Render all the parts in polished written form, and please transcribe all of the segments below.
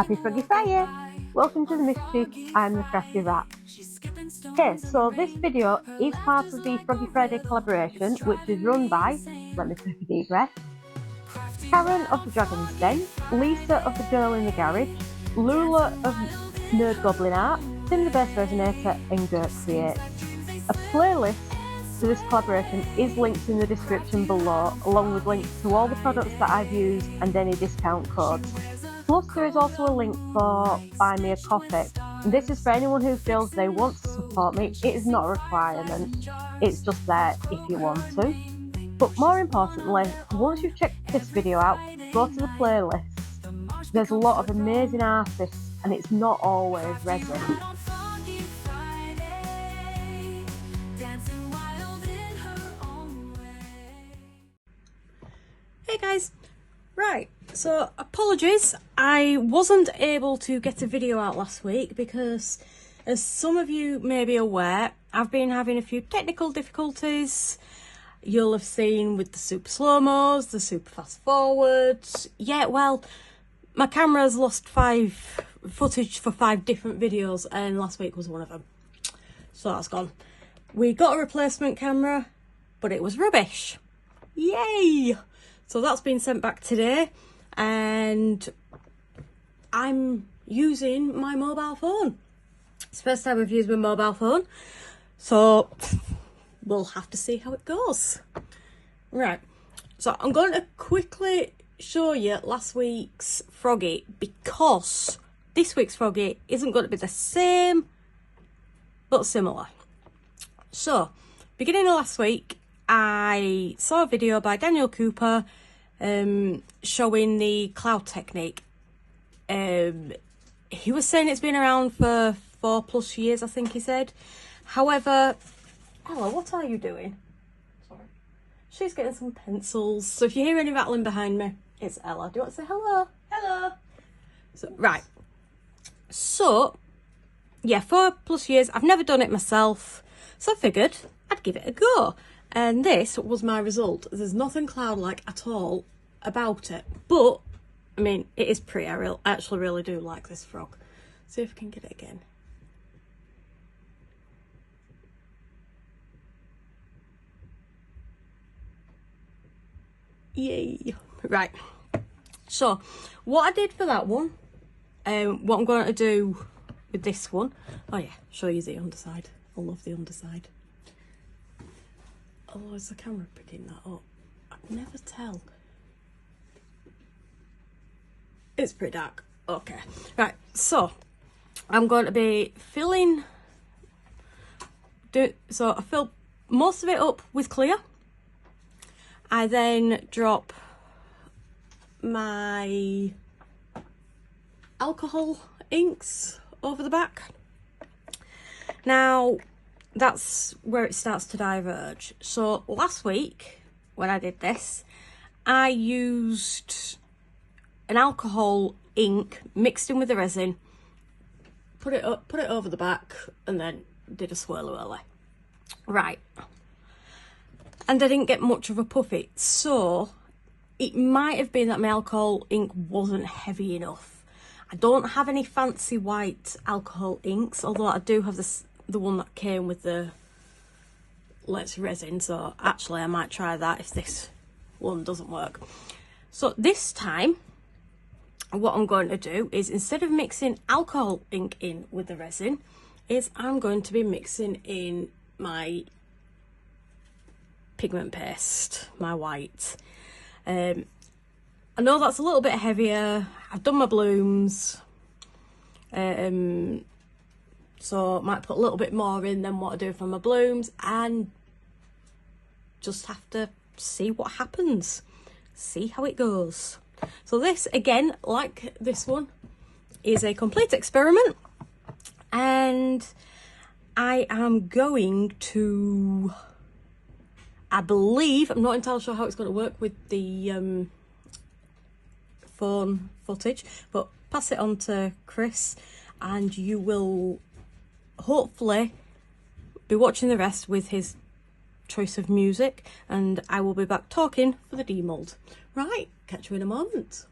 Happy Froggy Friday! Welcome to the Mischief, I'm the Crafty Rat. Okay, so this video is part of the Froggy Friday collaboration, which is run by, let me take a deep breath, Karen of the Dragon's Den, Lisa of the Girl in the Garage, Lula of Nerd Goblin Art, Tim the Best Resonator, and Gert Create. A playlist to this collaboration is linked in the description below, along with links to all the products that I've used and any discount codes. Plus there is also a link for Buy Me a Coffee. And this is for anyone who feels they want to support me. It is not a requirement, it's just there if you want to. But more importantly, once you've checked this video out, go to the playlist. There's a lot of amazing artists and it's not always Resin. Hey guys, right, so apologies, I wasn't able to get a video out last week because, as some of you may be aware, I've been having a few technical difficulties. You'll have seen with the super slow-mos, the super fast forwards. Yeah, well, my camera's lost footage for 5 different videos and last week was one of them. So that's gone. We got a replacement camera, but it was rubbish. Yay! So that's been sent back today and I'm using my mobile phone. It's the first time I've used my mobile phone, so we'll have to see how it goes. Right, so I'm going to quickly show you last week's Froggy because this week's Froggy isn't going to be the same but similar. So, beginning of last week, I saw a video by Daniel Cooper showing the cloud technique. He was saying it's been around for 4+ years, I think he said. However, Ella, what are you doing? Sorry. She's getting some pencils. So if you hear any rattling behind me, it's Ella. Do you want to say hello? Hello. So, right. So, yeah, 4+ years. I've never done it myself. So I figured I'd give it a go. And this was my result. There's nothing cloud-like at all about it. But, I mean, it is pretty. I actually really do like this frog. See if I can get it again. Yay. Right. So, what I did for that one, what I'm going to do with this one. Oh yeah, show you the underside. I love the underside. Oh, is the camera picking that up? I can never tell. It's pretty dark. Okay. Right, so I'm going to be filling... So I fill most of it up with clear. I then drop my alcohol inks over the back. Now, that's where it starts to diverge. So last week when I did this, I used an alcohol ink mixed in with the resin, put it over the back, and then did a swirly. Right, and I didn't get much of a puffy, so it might have been that my alcohol ink wasn't heavy enough. I don't have any fancy white alcohol inks, although I do have the one that came with the Let's Resin, so actually I might try that if this one doesn't work. So this time what I'm going to do is, instead of mixing alcohol ink in with the resin, is I'm going to be mixing in my pigment paste, my white. I know that's a little bit heavier. I've done my blooms, so I might put a little bit more in than what I do for my blooms, and just have to see what happens, see how it goes. So this, again, like this one, is a complete experiment, and I am going to, I believe, I'm not entirely sure how it's going to work with the phone footage, but pass it on to Chris and you will hopefully be watching the rest with his choice of music, and I will be back talking for the demold. Right, catch you in a moment.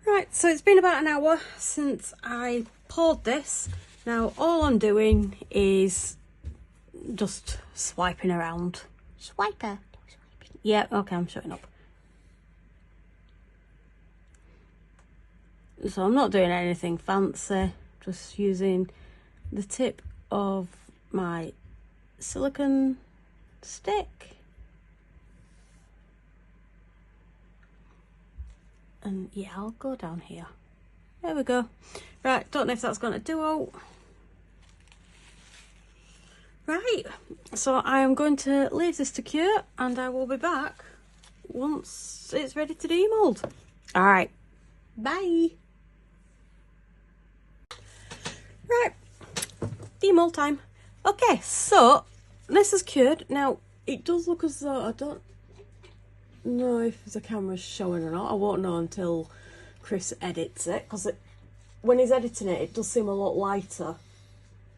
Right, so it's been about an hour since I poured this. Now all I'm doing is just swiping around. Swiper. Yeah, okay, I'm shutting up. So I'm not doing anything fancy, just using the tip of my silicone stick. And yeah, I'll go down here. There we go. Right, don't know if that's going to do. Right, so I am going to leave this to cure and I will be back once it's ready to demold. Alright, bye. Right, demold time. Okay, so this is cured. Now, it does look as though I don't know if the camera's showing or not. I won't know until Chris edits it, because when he's editing it, it does seem a lot lighter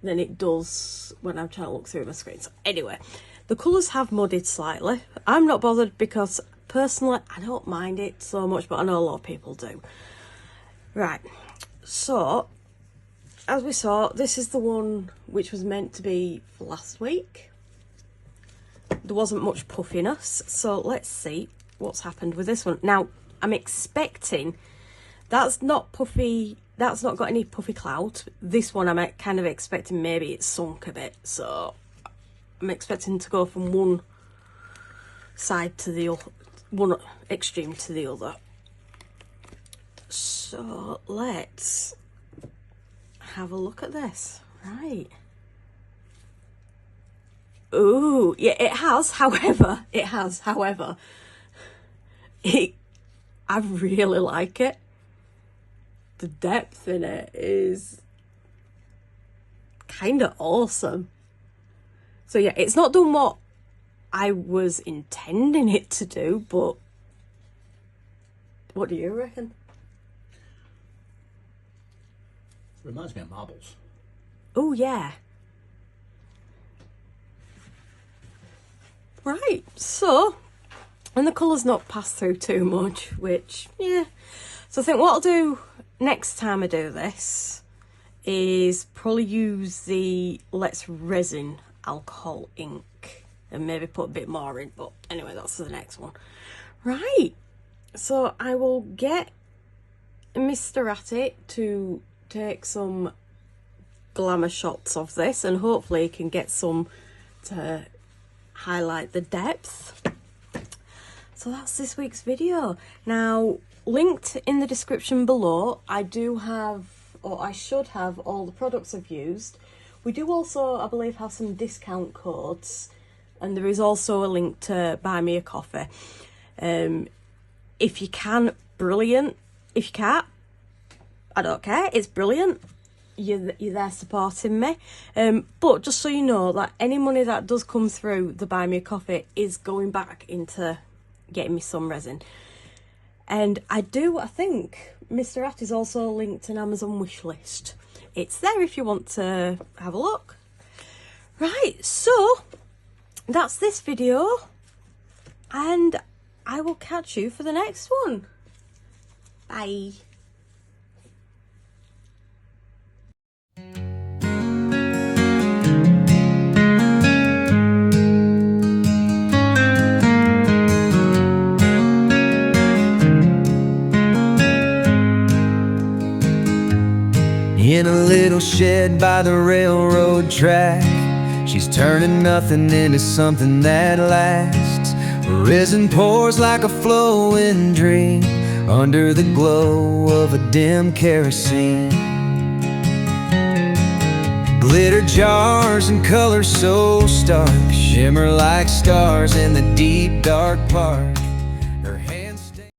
than it does when I'm trying to look through my screen. So anyway, the colours have muddied slightly. I'm not bothered because personally I don't mind it so much, but I know a lot of people do. Right, so as we saw, this is the one which was meant to be for last week. There wasn't much puffiness, so let's see what's happened with this one. Now, I'm expecting that's not puffy, that's not got any puffy cloud. This one I'm kind of expecting maybe it's sunk a bit, so I'm expecting to go from one side to the other, one extreme to the other. So let's have a look at this. Right. Ooh, yeah, it has, however, I really like it. The depth in it is kind of awesome. So yeah, it's not done what I was intending it to do, but what do you reckon? Reminds me of marbles. Oh yeah. Right, so, and the colour's not passed through too much, which, yeah. So I think what I'll do next time I do this is probably use the Let's Resin alcohol ink and maybe put a bit more in, but anyway, that's the next one. Right, so I will get Mr. Atty to take some glamour shots of this, and hopefully he can get some to highlight the depth. So that's this week's video. Now, linked in the description below, I do have, or I should have, all the products I've used. We do also, I believe, have some discount codes, and there is also a link to buy me a coffee. If you can, brilliant. If you can't, I don't care, it's brilliant. You're there supporting me. But just so you know, that any money that does come through the buy me a coffee is going back into getting me some resin. And I think Mr. At is also linked to an Amazon wish list. It's there if you want to have a look. Right, so that's this video, and I will catch you for the next one. Bye. In a little shed by the railroad track, she's turning nothing into something that lasts. Resin pours like a flowing dream under the glow of a dim kerosene. Glitter jars and colors so stark shimmer like stars in the deep dark park.